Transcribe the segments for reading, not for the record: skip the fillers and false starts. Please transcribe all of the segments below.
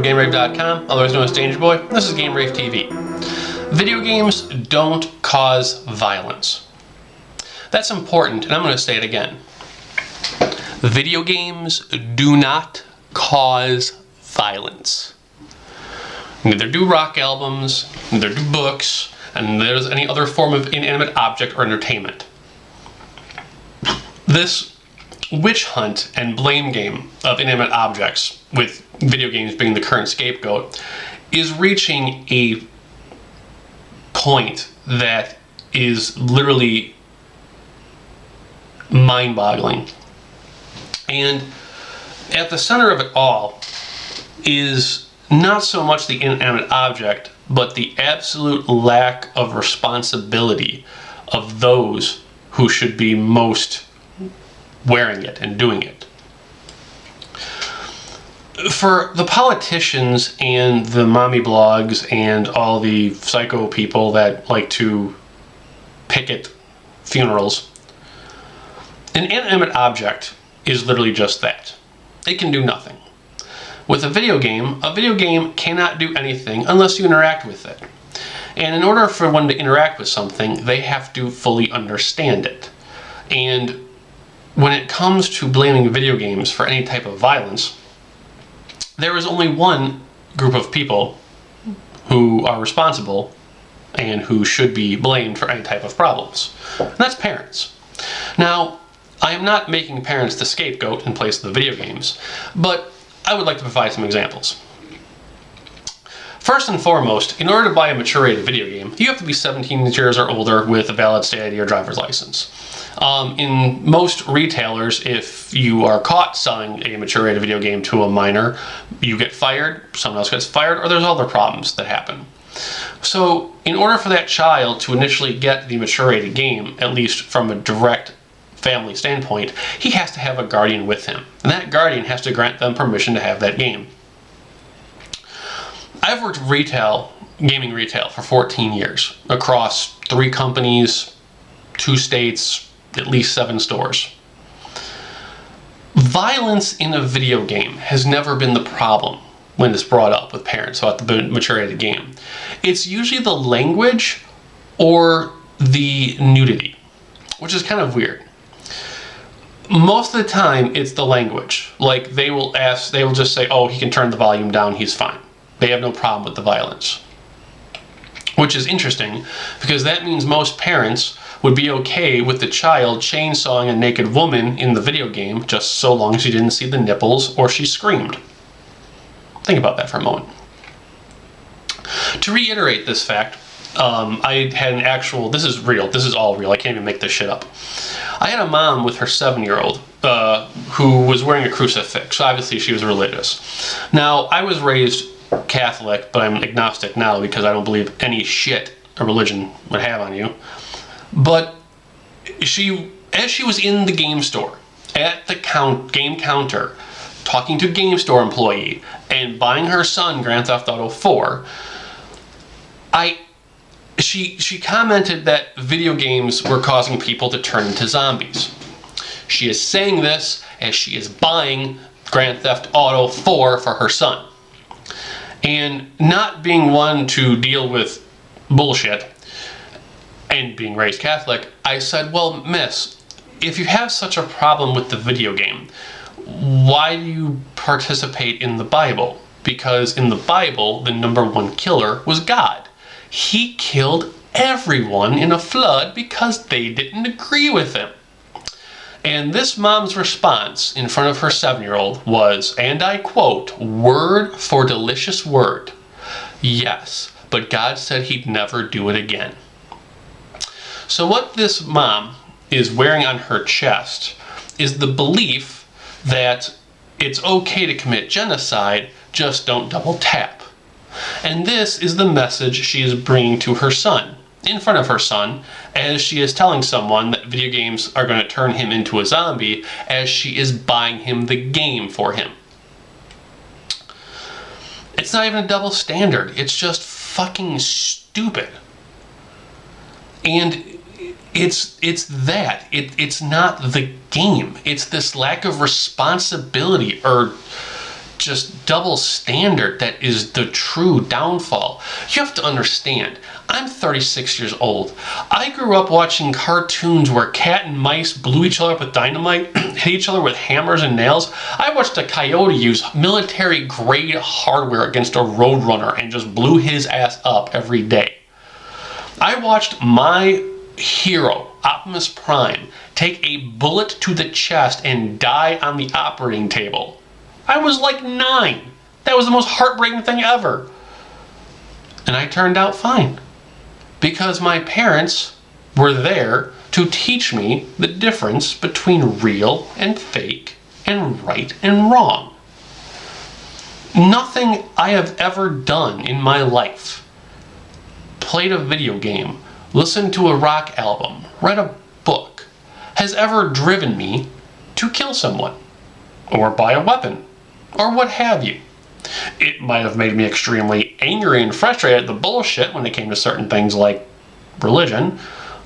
GameRave.com, otherwise known as Danger Boy. This is GameRaveTV. Video games don't cause violence. That's important, and I'm going to say it again. Video games do not cause violence. Neither do rock albums, neither do books, and neither does any other form of inanimate object or entertainment. This witch hunt and blame game of inanimate objects, with video games being the current scapegoat, is reaching a point that is literally mind-boggling. And at the center of it all is not so much the inanimate object, but the absolute lack of responsibility of those who should be most wearing it and doing it. For the politicians and the mommy blogs and all the psycho people that like to picket funerals, an inanimate object is literally just that. It can do nothing. With a video game cannot do anything unless you interact with it. And in order for one to interact with something, they have to fully understand it. And when it comes to blaming video games for any type of violence, there is only one group of people who are responsible and who should be blamed for any type of problems. And that's parents. Now, I am not making parents the scapegoat in place of the video games, but I would like to provide some examples. First and foremost, in order to buy a mature-rated video game, you have to be 17 years or older with a valid state ID or driver's license. In most retailers, if you are caught selling a mature-rated video game to a minor, you get fired, someone else gets fired, or there's other problems that happen. So, in order for that child to initially get the mature-rated game, at least from a direct family standpoint, he has to have a guardian with him. And that guardian has to grant them permission to have that game. I've worked gaming retail for 14 years, across 3 companies, 2 states, at least 7 stores. Violence in a video game has never been the problem when it's brought up with parents about the maturity of the game. It's usually the language or the nudity, which is kind of weird. Most of the time, it's the language. Like, they will just say, oh, he can turn the volume down, he's fine. They have no problem with the violence. Which is interesting, because that means most parents would be okay with the child chainsawing a naked woman in the video game just so long as she didn't see the nipples or she screamed. Think about that for a moment. To reiterate this fact, I had an actual, this is real, this is all real, I can't even make this shit up. I had a mom with her 7-year-old who was wearing a crucifix. Obviously she was religious. Now, I was raised Catholic, but I'm agnostic now because I don't believe any shit a religion would have on you. But as she was in the game store, at the game counter, talking to a game store employee and buying her son Grand Theft Auto 4, she commented that video games were causing people to turn into zombies. She is saying this as she is buying Grand Theft Auto 4 for her son. And not being one to deal with bullshit and being raised Catholic, I said, well, miss, if you have such a problem with the video game, why do you participate in the Bible? Because in the Bible, the #1 killer was God. He killed everyone in a flood because they didn't agree with him. And this mom's response in front of her 7-year-old was, and I quote, word for delicious word, yes, but God said he'd never do it again. So what this mom is wearing on her chest is the belief that it's okay to commit genocide, just don't double tap. And this is the message she is bringing to her son, in front of her son, as she is telling someone that video games are going to turn him into a zombie, as she is buying him the game for him. It's not even a double standard, it's just fucking stupid. And it's that. It's not the game. It's this lack of responsibility, or just double standard that is the true downfall. You have to understand, I'm 36 years old. I grew up watching cartoons where cat and mice blew each other up with dynamite, hit each other with hammers and nails. I watched a coyote use military-grade hardware against a roadrunner and just blew his ass up every day. I watched my hero, Optimus Prime, take a bullet to the chest and die on the operating table. I was like 9. That was the most heartbreaking thing ever. And I turned out fine. Because my parents were there to teach me the difference between real and fake and right and wrong. Nothing I have ever done in my life, played a video game, listened to a rock album, read a book, has ever driven me to kill someone, or buy a weapon, or what have you. It might have made me extremely angry and frustrated at the bullshit when it came to certain things like religion,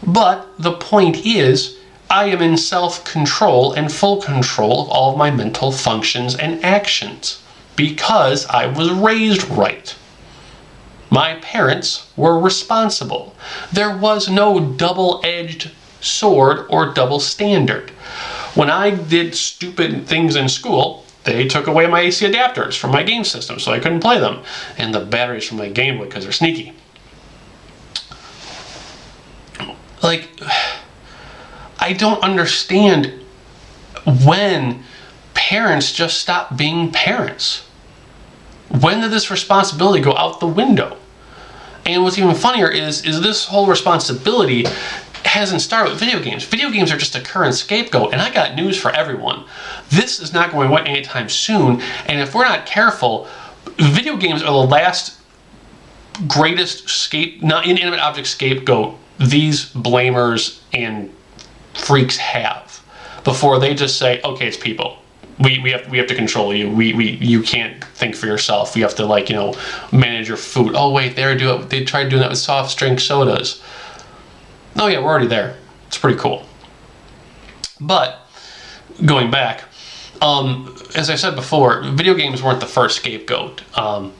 but the point is, I am in self-control and full control of all of my mental functions and actions, because I was raised right. My parents were responsible. There was no double-edged sword or double standard. When I did stupid things in school, they took away my AC adapters from my game system so I couldn't play them, and the batteries from my Game Boy because they're sneaky. Like, I don't understand when parents just stop being parents. When did this responsibility go out the window? And what's even funnier is this whole responsibility hasn't started with video games. Video games are just a current scapegoat, and I got news for everyone. This is not going away anytime soon, and if we're not careful, video games are the last greatest not inanimate object scapegoat these blamers and freaks have before they just say, okay, it's people. We have to control you. You can't think for yourself. We have to, like, you know, manage your food. Oh wait, they tried doing that with soft drink sodas. Oh yeah, we're already there. It's pretty cool. But going back, as I said before, video games weren't the first scapegoat.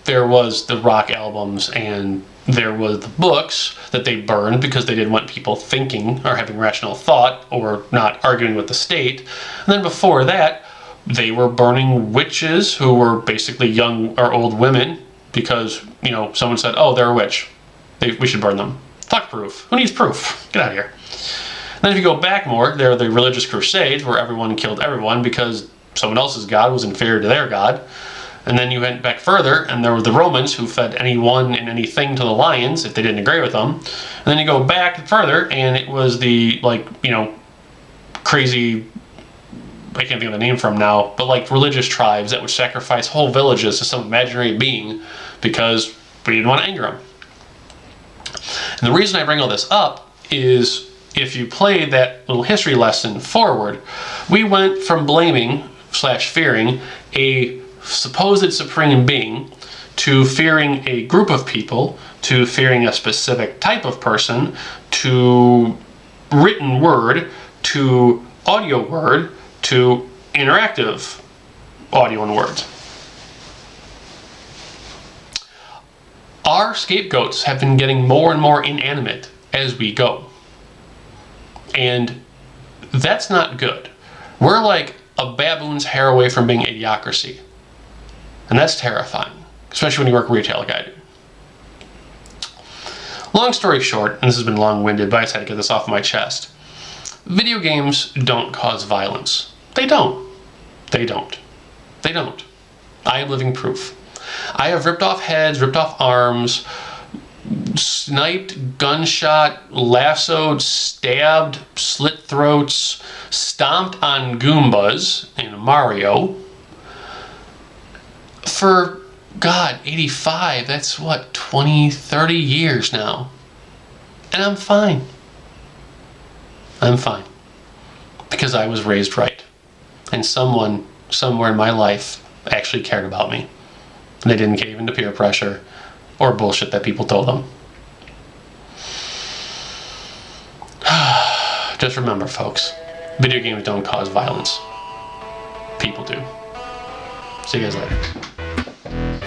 There was the rock albums, and there was the books that they burned because they didn't want people thinking or having rational thought or not arguing with the state. And then before that, they were burning witches who were basically young or old women because, you know, someone said, oh, they're a witch. We should burn them. Fuck proof. Who needs proof? Get out of here. And then if you go back more, there are the religious crusades where everyone killed everyone because someone else's god was inferior to their god. And then you went back further, and there were the Romans who fed anyone and anything to the lions if they didn't agree with them. And then you go back further, and it was the, like, you know, crazy, I can't think of the name from now, but like religious tribes that would sacrifice whole villages to some imaginary being because we didn't want to anger them. And the reason I bring all this up is if you play that little history lesson forward, we went from blaming / fearing a supposed supreme being to fearing a group of people to fearing a specific type of person to written word to audio word to interactive audio and words. Our scapegoats have been getting more and more inanimate as we go. And that's not good. We're like a baboon's hair away from being idiocracy. And that's terrifying, especially when you work retail like I do. Long story short, and this has been long-winded, but I just had to get this off my chest. Video games don't cause violence. They don't. They don't. They don't. I am living proof. I have ripped off heads, ripped off arms, sniped, gunshot, lassoed, stabbed, slit throats, stomped on Goombas in Mario. For, God, 85, that's what, 20, 30 years now. And I'm fine. I'm fine. Because I was raised right. And someone, somewhere in my life, actually cared about me. And they didn't cave into peer pressure or bullshit that people told them. Just remember, folks, video games don't cause violence. People do. See you guys later.